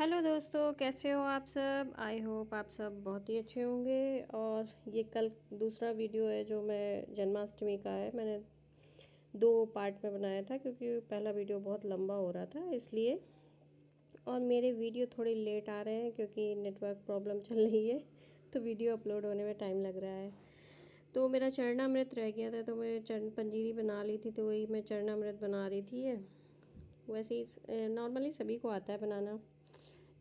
Hello दोस्तों, कैसे हो आप सब। आई होप आप सब बहुत ही अच्छे होंगे। और ये कल दूसरा वीडियो है जो मैं जन्माष्टमी का है। मैंने दो पार्ट में बनाया था क्योंकि पहला वीडियो बहुत लंबा हो रहा था इसलिए। और मेरे वीडियो थोड़े लेट आ रहे हैं क्योंकि नेटवर्क प्रॉब्लम चल रही है, तो वीडियो अपलोड होने में टाइम लग रहा है। तो मेरा चरणामृत रह गया था, तो मैं चरण पंजीरी बना ली थी, तो वही मैं चरणामृत बना रही थी। ये वैसे ही नॉर्मली सभी को आता है बनाना।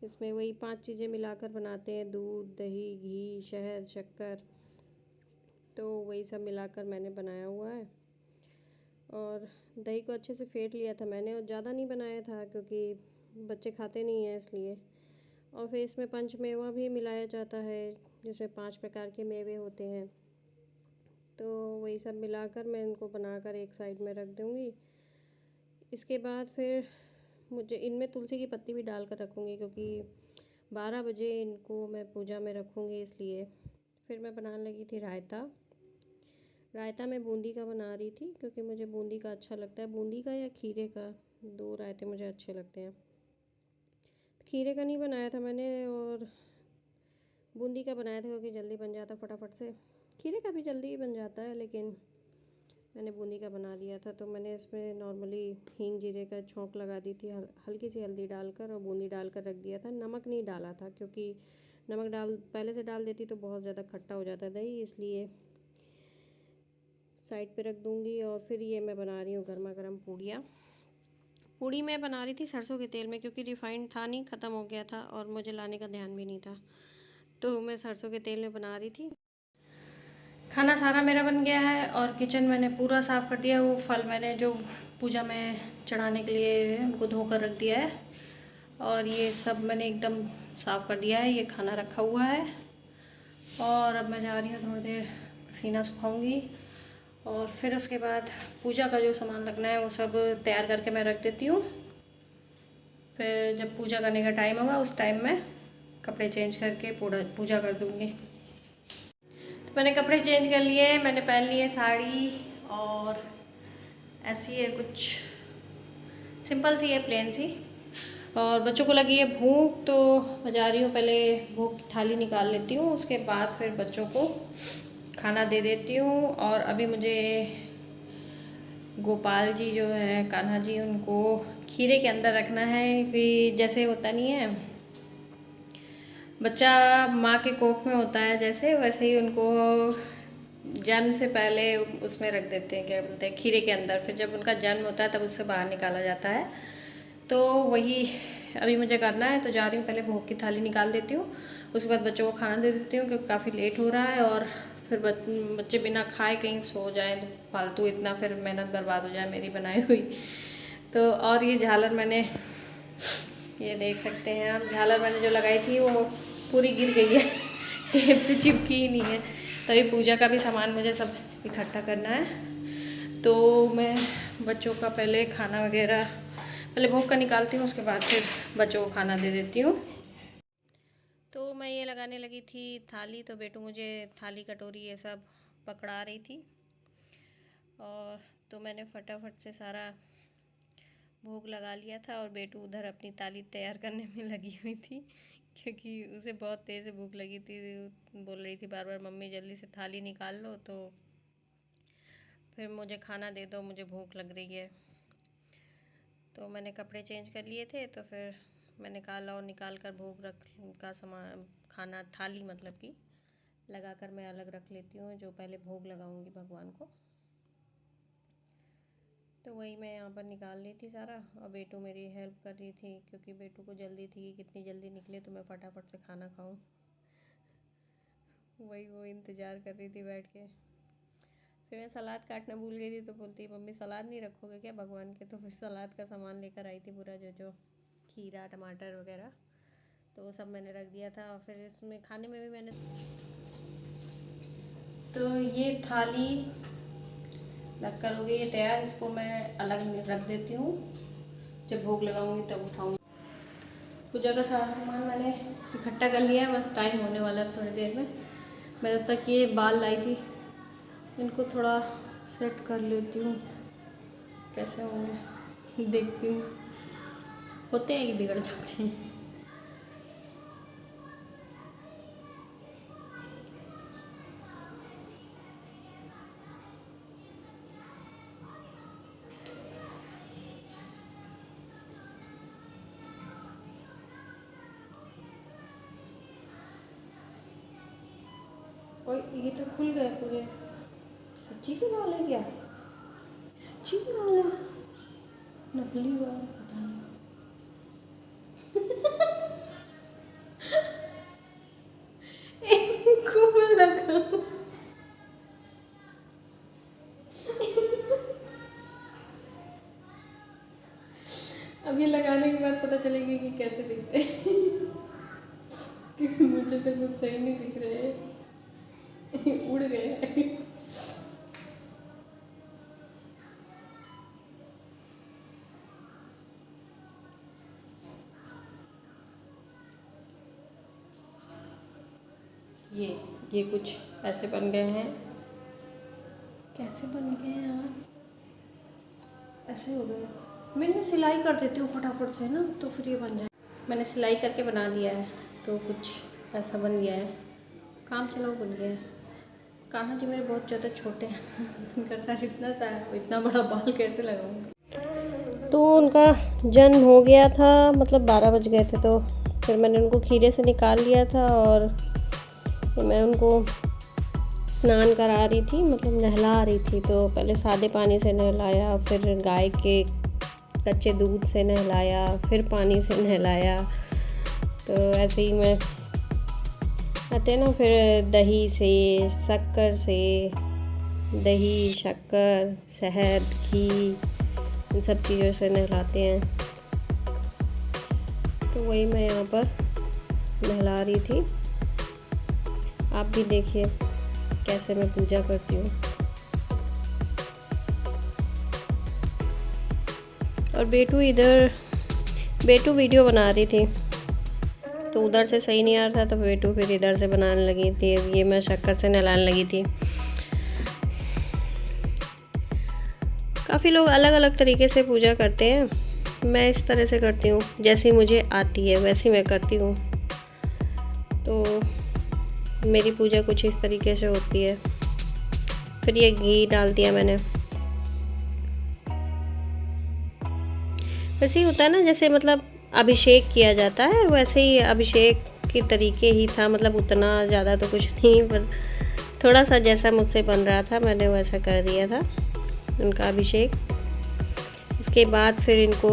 इसमें वही 5 चीज़ें मिलाकर बनाते हैं: दूध, दही, घी, शहद, शक्कर। तो वही सब मिलाकर मैंने बनाया हुआ है। और दही को अच्छे से फेंट लिया था मैंने, और ज़्यादा नहीं बनाया था क्योंकि बच्चे खाते नहीं हैं इसलिए। और फिर इसमें पंचमेवा भी मिलाया जाता है जिसमें 5 प्रकार के मेवे होते हैं। तो वही सब मिलाकर मैं इनको बनाकर एक साइड में रख दूँगी। इसके बाद फिर मुझे इनमें तुलसी की पत्ती भी डाल कर रखूँगी क्योंकि 12 बजे इनको मैं पूजा में रखूँगी इसलिए। फिर मैं बनाने लगी थी रायता। रायता मैं बूंदी का बना रही थी क्योंकि मुझे बूंदी का अच्छा लगता है। बूंदी का या खीरे का, दो रायते मुझे अच्छे लगते हैं। खीरे का नहीं बनाया था मैंने, और बूंदी का बनाया था क्योंकि जल्दी बन जाता फटाफट से। खीरे का भी जल्दी ही बन जाता है, लेकिन मैंने बूंदी का बना लिया था। तो मैंने इसमें नॉर्मली हींग जीरे का छौंक लगा दी थी, हल्की सी हल्दी डालकर, और बूंदी डालकर रख दिया था। नमक नहीं डाला था क्योंकि नमक पहले से डाल देती तो बहुत ज़्यादा खट्टा हो जाता दही, इसलिए साइड पे रख दूँगी। और फिर ये मैं बना रही हूँ गर्मा गर्म पूड़ियाँ। पूड़ी मैं बना रही थी सरसों के तेल में क्योंकि रिफाइंड था नहीं, ख़त्म हो गया था और मुझे लाने का ध्यान भी नहीं था, तो मैं सरसों के तेल में बना रही थी। खाना सारा मेरा बन गया है और किचन मैंने पूरा साफ़ कर दिया है। वो फल मैंने जो पूजा में चढ़ाने के लिए उनको धोकर रख दिया है, और ये सब मैंने एकदम साफ़ कर दिया है। ये खाना रखा हुआ है और अब मैं जा रही हूँ, थोड़ी देर पसीना सुखाऊंगी और फिर उसके बाद पूजा का जो सामान रखना है वो सब तैयार करके मैं रख देती हूँ। फिर जब पूजा करने का टाइम होगा उस टाइम में कपड़े चेंज करके पूजा कर दूँगी। मैंने कपड़े चेंज कर लिए, मैंने पहन ली है साड़ी, और ऐसी है कुछ सिंपल सी है, प्लेन सी। और बच्चों को लगी है भूख, तो मैं जा रही हूँ, पहले भूख की थाली निकाल लेती हूँ, उसके बाद फिर बच्चों को खाना दे देती हूँ। और अभी मुझे गोपाल जी जो है, कान्हा जी, उनको खीरे के अंदर रखना है कि जैसे होता नहीं है बच्चा माँ के कोख में होता है जैसे, वैसे ही उनको जन्म से पहले उसमें रख देते हैं, क्या बोलते हैं, खीरे के अंदर। फिर जब उनका जन्म होता है तब उससे बाहर निकाला जाता है। तो वही अभी मुझे करना है, तो जा रही हूँ, पहले भोग की थाली निकाल देती हूँ, उसके बाद बच्चों को खाना दे देती हूँ क्योंकि काफ़ी लेट हो रहा है। और फिर बच्चे बिना खाए कहीं सो जाएं तो फालतू इतना फिर मेहनत बर्बाद हो जाए मेरी बनाई हुई। तो और ये झालर मैंने, ये देख सकते हैं आप, झालर मैंने जो लगाई थी वो पूरी गिर गई है, टेप से चिपकी ही नहीं है। तभी पूजा का भी सामान मुझे सब इकट्ठा करना है। तो मैं बच्चों का पहले खाना वगैरह, पहले भोग का निकालती हूँ, उसके बाद फिर बच्चों को खाना दे देती हूँ। तो मैं ये लगाने लगी थी थाली, तो बेटू मुझे थाली कटोरी ये सब पकड़ा रही थी, और तो मैंने फटाफट से सारा भोग लगा लिया था। और बेटू उधर अपनी थाली तैयार करने में लगी हुई थी क्योंकि उसे बहुत तेज़ से भूख लगी थी। बोल रही थी बार बार, मम्मी जल्दी से थाली निकाल लो, तो फिर मुझे खाना दे दो, मुझे भूख लग रही है। तो मैंने कपड़े चेंज कर लिए थे, तो फिर मैंने निकाला, और निकाल कर भोग रख का सामान, खाना थाली मतलब कि लगा कर मैं अलग रख लेती हूँ, जो पहले भोग लगाऊंगी भगवान को। तो वही मैं यहाँ पर निकाल ली थी सारा, और बेटू मेरी हेल्प कर रही थी क्योंकि बेटू को जल्दी थी कि कितनी जल्दी निकले तो मैं फटाफट से खाना खाऊं। वही वो इंतज़ार कर रही थी बैठ के। फिर मैं सलाद काटना भूल गई थी, तो बोलती मम्मी सलाद नहीं रखोगे क्या भगवान के। तो फिर सलाद का सामान लेकर आई थी पूरा, जो खीरा टमाटर वगैरह, तो वो सब मैंने रख दिया था। और फिर इसमें खाने में भी मैंने, तो ये थाली लग कर हो गई है तैयार। इसको मैं अलग रख देती हूँ, जब भोग लगाऊंगी तब उठाऊंगी। पूजा का सारा सामान मैंने इकट्ठा कर लिया है, बस टाइम होने वाला है थोड़ी देर में। मैं जब तक ये बाल लाई थी इनको थोड़ा सेट कर लेती हूँ, कैसे होंगे देखती हूँ। होते हैं कि बिगड़ जाते हैं। और ये तो खुल गए पूरे। सच्ची के बाल है क्या? सच्ची के बाल है, नकली बाल पता नहीं। इनको मैं लगाऊं? अब ये लगाने के बाद पता चलेगी कि कैसे दिखते हैं। क्योंकि मुझे तो कुछ सही नहीं दिख रहे हैं, उड़ गए। ये कुछ ऐसे बन गए हैं। कैसे बन गए हैं यार? ऐसे हो गए। मैं सिलाई कर देती हूँ फटाफट से ना, तो फिर ये बन जाए। मैंने सिलाई करके बना दिया है, तो कुछ ऐसा बन गया है। काम चलाओ बन गया है। कान्हा जी मेरे बहुत ज़्यादा छोटे हैं। उनका सर इतना सा है, इतना बड़ा बाल कैसे लगाऊंगा। तो उनका जन्म हो गया था, मतलब 12 बज गए थे, तो फिर मैंने उनको खीरे से निकाल लिया था और मैं उनको स्नान करा रही थी, मतलब नहला रही थी। तो पहले सादे पानी से नहलाया, फिर गाय के कच्चे दूध से नहलाया, फिर पानी से नहलाया। तो ऐसे ही मैं आते ना, फिर दही से, शक्कर से, दही, शक्कर, शहद, घी, इन सब चीज़ों से नहलाते हैं। तो वही मैं यहाँ पर नहला रही थी। आप भी देखिए कैसे मैं पूजा करती हूँ। और बेटू वीडियो बना रही थी, तो उधर से सही नहीं आ रहा था, तो बेटू फिर इधर से बनाने लगी थी। ये मैं शक्कर से नहलाने लगी थी। काफ़ी लोग अलग अलग तरीके से पूजा करते हैं। मैं इस तरह से करती हूँ, जैसी मुझे आती है वैसी मैं करती हूँ। तो मेरी पूजा कुछ इस तरीके से होती है। फिर ये घी डाल दिया मैंने। वैसे ही होता है ना, जैसे मतलब अभिषेक किया जाता है, वैसे ही अभिषेक के तरीके ही था। मतलब उतना ज़्यादा तो कुछ नहीं, पर थोड़ा सा जैसा मुझसे बन रहा था मैंने वैसा कर दिया था उनका अभिषेक। उसके बाद फिर इनको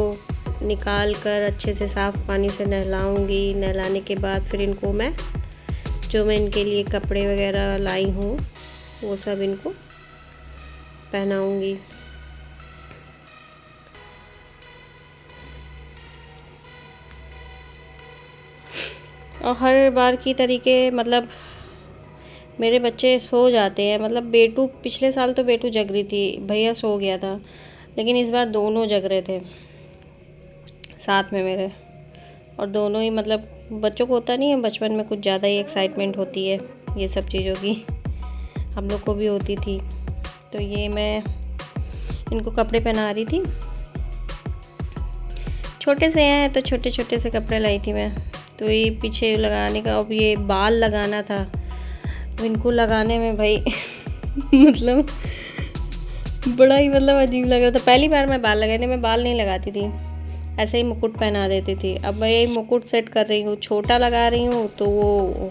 निकाल कर अच्छे से साफ़ पानी से नहलाऊंगी। नहलाने के बाद फिर इनको मैं इनके लिए कपड़े वगैरह लाई हूँ वो सब इनको पहनाऊंगी। और हर बार की तरीके, मतलब मेरे बच्चे सो जाते हैं। मतलब बेटू, पिछले साल तो बेटू जग रही थी, भैया सो गया था, लेकिन इस बार दोनों जग रहे थे साथ में मेरे। और दोनों ही, मतलब बच्चों को होता नहीं है, बचपन में कुछ ज़्यादा ही एक्साइटमेंट होती है ये सब चीज़ों की, हम लोग को भी होती थी। तो ये मैं इनको कपड़े पहना रही थी। छोटे से हैं तो छोटे छोटे से कपड़े लाई थी मैं। तो ये पीछे लगाने का, अब ये बाल लगाना था, तो इनको लगाने में भाई मतलब बड़ा ही मतलब अजीब लग रहा था। पहली बार मैं बाल लगाने में बाल नहीं लगाती थी, ऐसे ही मुकुट पहना देती थी। अब मैं ये मुकुट सेट कर रही हूँ, छोटा लगा रही हूँ तो वो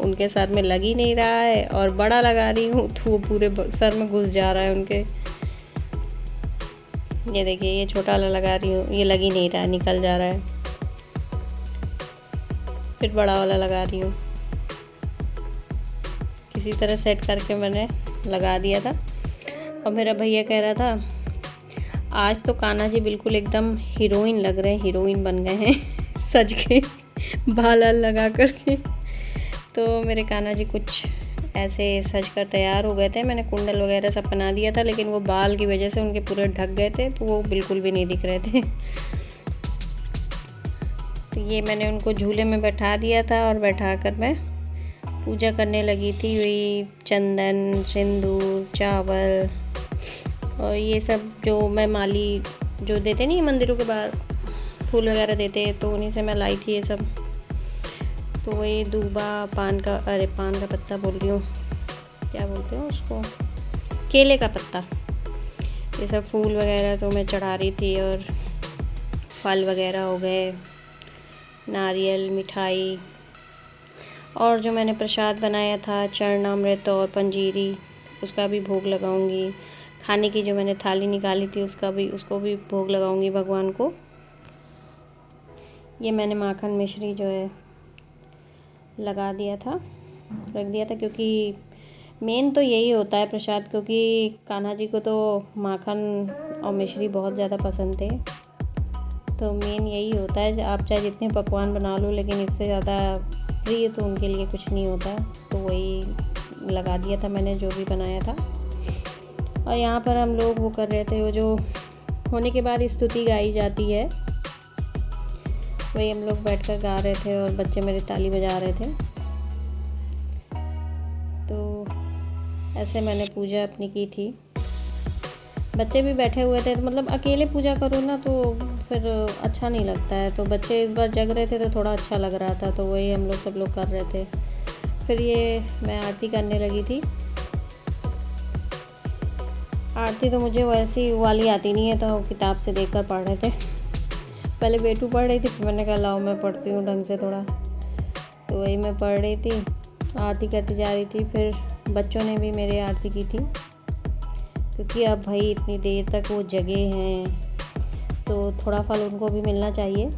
उनके सर में लग ही नहीं रहा है, और बड़ा लगा रही हूँ तो वो पूरे सर में घुस जा रहा है उनके। ये देखिए, ये छोटा वाला लगा रही हूँ, ये लग ही नहीं रहा है, निकल जा रहा है। फिर बड़ा वाला लगा रही हूँ। किसी तरह सेट करके मैंने लगा दिया था। और मेरा भैया कह रहा था आज तो कान्हा जी बिल्कुल एकदम हीरोइन लग रहे हैं, हीरोइन बन गए हैं सज के, बाल लगा करके। तो मेरे कान्हा जी कुछ ऐसे सज कर तैयार हो गए थे। मैंने कुंडल वगैरह सब बना दिया था, लेकिन वो बाल की वजह से उनके पूरे ढक गए थे, तो वो बिल्कुल भी नहीं दिख रहे थे। तो ये मैंने उनको झूले में बैठा दिया था, और बैठा कर मैं पूजा करने लगी थी। वही चंदन, सिंदूर, चावल और ये सब जो मैं माली जो देते नहीं मंदिरों के बाहर फूल वगैरह देते, तो उन्हीं से मैं लाई थी ये सब। तो वही दूबा, पान का पत्ता बोल रही हूँ, क्या बोलते हैं उसको, केले का पत्ता, ये सब फूल वगैरह तो मैं चढ़ा रही थी। और फल वगैरह हो गए, नारियल, मिठाई। और जो मैंने प्रसाद बनाया था चरणामृत और पंजीरी, उसका भी भोग लगाऊंगी। खाने की जो मैंने थाली निकाली थी उसको भी भोग लगाऊंगी भगवान को। ये मैंने माखन मिश्री जो है लगा दिया था, रख दिया था, क्योंकि मेन तो यही होता है प्रसाद, क्योंकि कान्हा जी को तो माखन और मिश्री बहुत ज़्यादा पसंद थे। तो मेन यही होता है, आप चाहे जितने पकवान बना लो लेकिन इससे ज़्यादा प्रिय तो उनके लिए कुछ नहीं होता। तो वही लगा दिया था मैंने जो भी बनाया था। और यहाँ पर हम लोग वो कर रहे थे, वो जो होने के बाद स्तुति गाई जाती है, वही हम लोग बैठकर गा रहे थे और बच्चे मेरे ताली बजा रहे थे। तो ऐसे मैंने पूजा अपनी की थी। बच्चे भी बैठे हुए थे, तो मतलब अकेले पूजा करो ना तो फिर अच्छा नहीं लगता है। तो बच्चे इस बार जग रहे थे तो थोड़ा अच्छा लग रहा था, तो वही हम लोग सब लोग कर रहे थे। फिर ये मैं आरती करने लगी थी। आरती तो मुझे वैसी वाली आती नहीं है, तो किताब से देखकर पढ़ रहे थे। पहले बेटू पढ़ रही थी, फिर मैंने कहा लाओ मैं पढ़ती हूँ ढंग से थोड़ा। तो वही मैं पढ़ रही थी, आरती करती जा रही थी। फिर बच्चों ने भी मेरी आरती की थी, क्योंकि अब भाई इतनी देर तक वो जगे हैं तो थोड़ा फल उनको भी मिलना चाहिए।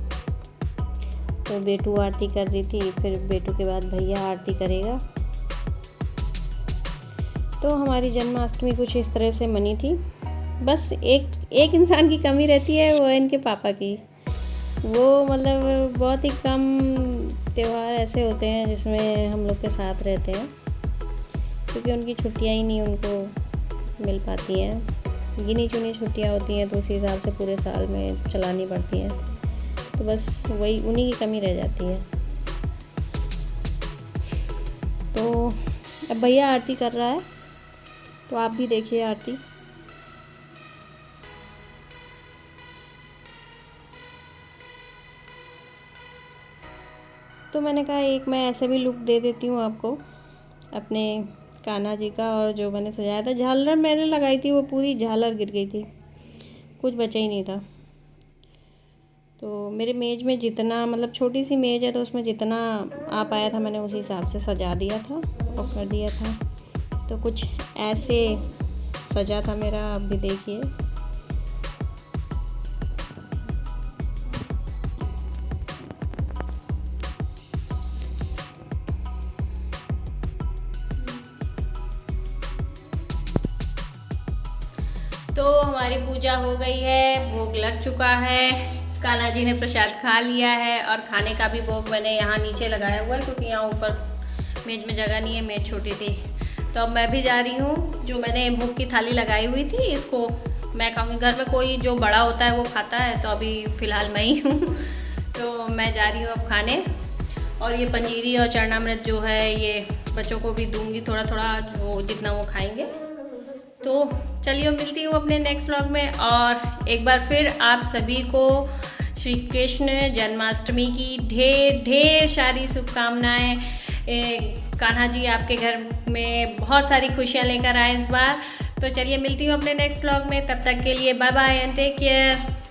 तो बेटू आरती कर रही थी, फिर बेटू के बाद भैया आरती करेगा। तो हमारी जन्माष्टमी कुछ इस तरह से मनी थी। बस एक इंसान की कमी रहती है, वो है इनके पापा की। वो मतलब बहुत ही कम त्यौहार ऐसे होते हैं जिसमें हम लोग के साथ रहते हैं, क्योंकि उनकी छुट्टियां ही नहीं उनको मिल पाती हैं। गिनी चुनी छुट्टियां होती हैं, तो उसी हिसाब से पूरे साल में चलानी पड़ती हैं। तो बस वही उन्हीं की कमी रह जाती है। तो अब भैया आरती कर रहा है, तो आप भी देखिए आरती। तो मैंने कहा एक मैं ऐसे भी लुक दे देती हूँ आपको अपने कान्हा जी का। और जो मैंने सजाया था, झालर मैंने लगाई थी, वो पूरी झालर गिर गई थी, कुछ बचा ही नहीं था। तो मेरे मेज़ में जितना, मतलब छोटी सी मेज़ है तो उसमें जितना आ पाया था मैंने उसी हिसाब से सजा दिया था और कर दिया था। तो कुछ ऐसे सजा था मेरा, आप भी देखिए। तो हमारी पूजा हो गई है, भोग लग चुका है, कान्हा जी ने प्रसाद खा लिया है। और खाने का भी भोग मैंने यहाँ नीचे लगाया हुआ है, क्योंकि यहाँ ऊपर मेज में जगह नहीं है, मेज छोटी थी। तो अब मैं भी जा रही हूँ, जो मैंने भोग की थाली लगाई हुई थी इसको मैं खाऊंगी। घर में कोई जो बड़ा होता है वो खाता है, तो अभी फ़िलहाल मैं ही हूँ। तो मैं जा रही हूँ अब खाने। और ये पंजीरी और चरणामृत जो है ये बच्चों को भी दूँगी थोड़ा थोड़ा, जो जितना वो खाएँगे। तो चलिए मिलती हूँ अपने नेक्स्ट व्लॉग में। और एक बार फिर आप सभी को श्री कृष्ण जन्माष्टमी की ढेर ढेर सारी शुभकामनाएं। कान्हा जी आपके घर में बहुत सारी खुशियाँ लेकर आए इस बार। तो चलिए मिलती हूँ अपने नेक्स्ट व्लॉग में, तब तक के लिए bye bye and take care.